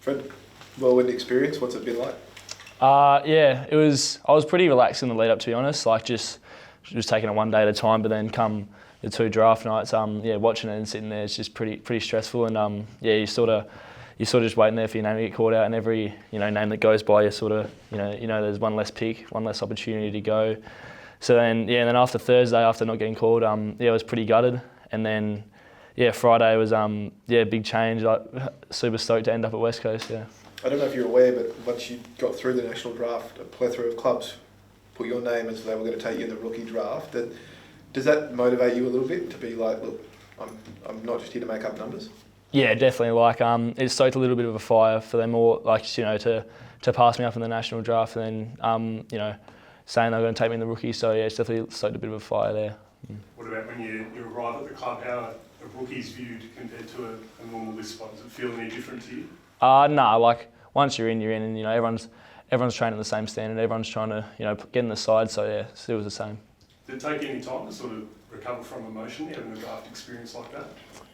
Fred, whirlwind experience. What's it been like? Yeah, it was. I was pretty relaxed in the lead up, to be honest. Like just taking it one day at a time. But then come the 2 draft nights, watching it and sitting there, it's just pretty stressful. And you sort of just waiting there for your name to get called out. And every name that goes by, you sort of there's one less pick, one less opportunity to go. So then after Thursday, after not getting called, I was pretty gutted. And then Friday was big change. Like super stoked to end up at West Coast. Yeah. I don't know if you're aware, but once you got through the national draft, a plethora of clubs put your name as they were going to take you in the rookie draft. Does that motivate you a little bit to be like, look, I'm not just here to make up numbers? Yeah, definitely. Like it stoked a little bit of a fire for them all, like to pass me up in the national draft, and then saying they're going to take me in the rookie. So yeah, it's definitely stoked a bit of a fire there. What about when you arrive at the club? How are the rookies viewed compared to a normal list spot? Does it feel any different to you? No, like once you're in, and everyone's training at the same standard. Everyone's trying to get in the side. So yeah, it was the same. Did it take any time to sort of recover from emotion having a draft experience like that?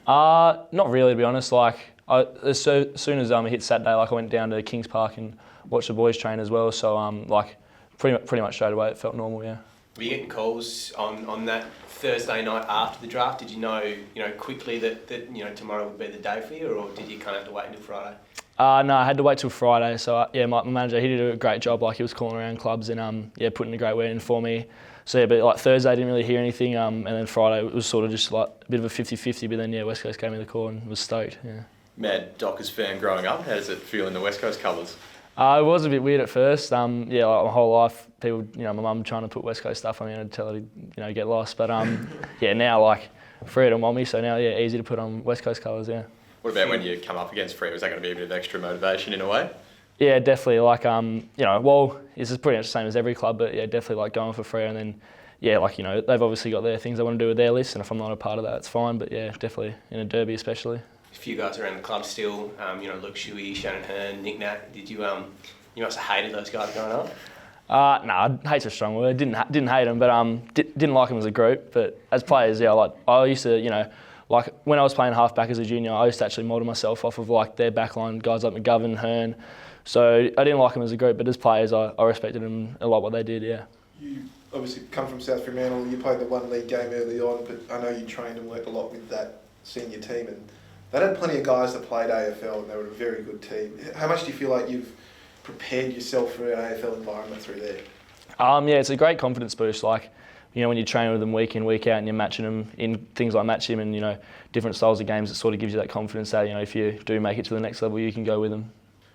Not really, to be honest. Like as soon as I hit Saturday, like I went down to Kings Park and watched the boys train as well. So like pretty much straight away, it felt normal. Yeah. Were you getting calls on that Thursday night after the draft? Did you know quickly that tomorrow would be the day for you, or did you kind of have to wait until Friday? No, I had to wait till Friday. So my manager, he did a great job. Like he was calling around clubs and putting a great word in for me. So but like Thursday I didn't really hear anything. And then Friday it was sort of just like a bit of a 50-50. But then West Coast gave me the call and was stoked. Yeah. Mad Dockers fan growing up. How does it feel in the West Coast colours? It was a bit weird at first. Like my whole life, people, my mum trying to put West Coast stuff on me, and I'd tell her to, get lost. But now like Freo don't want me, so now easy to put on West Coast colours. Yeah. What about when you come up against Freo? Was that going to be a bit of extra motivation in a way? Yeah, definitely. Like this is pretty much the same as every club, but yeah, definitely like going for Freo, and then they've obviously got their things they want to do with their list, and if I'm not a part of that, it's fine. But yeah, definitely in a derby especially. A few guys around the club still, Luke Shuey, Shannon Hearn, Nick Nat. Did you you must have hated those guys growing up? Hate's a strong word. Didn't hate them, but didn't like them as a group. But as players, I used to, like when I was playing halfback as a junior, I used to actually model myself off of like their backline guys like McGovern, Hearn. So I didn't like them as a group, but as players, I respected them a lot what they did. Yeah. You obviously come from South Fremantle. You played the one league game early on, but I know you trained and worked a lot with that senior team, and they had plenty of guys that played AFL, and they were a very good team. How much do you feel like you've prepared yourself for an AFL environment through there? It's a great confidence boost. Like, when you train with them week in, week out, and you're matching them in things like match him and different styles of games, it sort of gives you that confidence that if you do make it to the next level, you can go with them.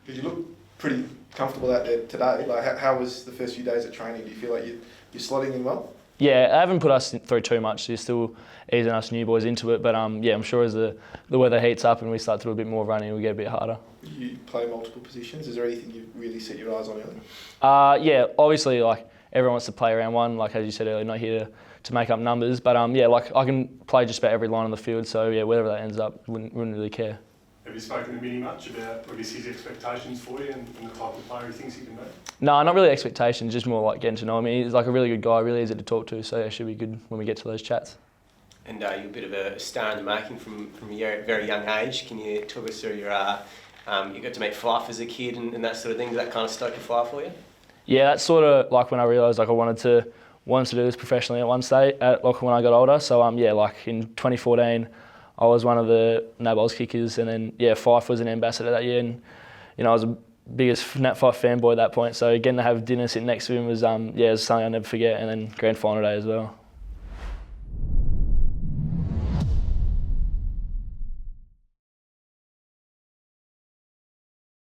Did you look pretty comfortable out there today? Like, how was the first few days of training? Do you feel like you're slotting in well? Yeah, I haven't put us through too much. You're still easing us new boys into it. But I'm sure as the weather heats up and we start to do a bit more running, we get a bit harder. You play multiple positions. Is there anything you really set your eyes on early? Obviously, like everyone wants to play around one. Like as you said earlier, not here to make up numbers. But like I can play just about every line on the field. So wherever that ends up, wouldn't really care. Have you spoken to Minnie much about his expectations for you and the type of player he thinks he can be? No, not really expectations, just more like getting to know him. He's like a really good guy, really easy to talk to, so it should be good when we get to those chats. And you're a bit of a star in the making from a very young age. Can you talk us through you got to meet Fife as a kid and that sort of thing? Did that kind of stoke the fire for you? Yeah, that's sort of like when I realised like I wanted to do this professionally at one stage, like when I got older. So like in 2014, I was one of the Nabols kickers, and then Fife was an ambassador that year, and I was the biggest Nat Fife fanboy at that point. So getting to have dinner sitting next to him was it was something I'll never forget, and then grand final day as well.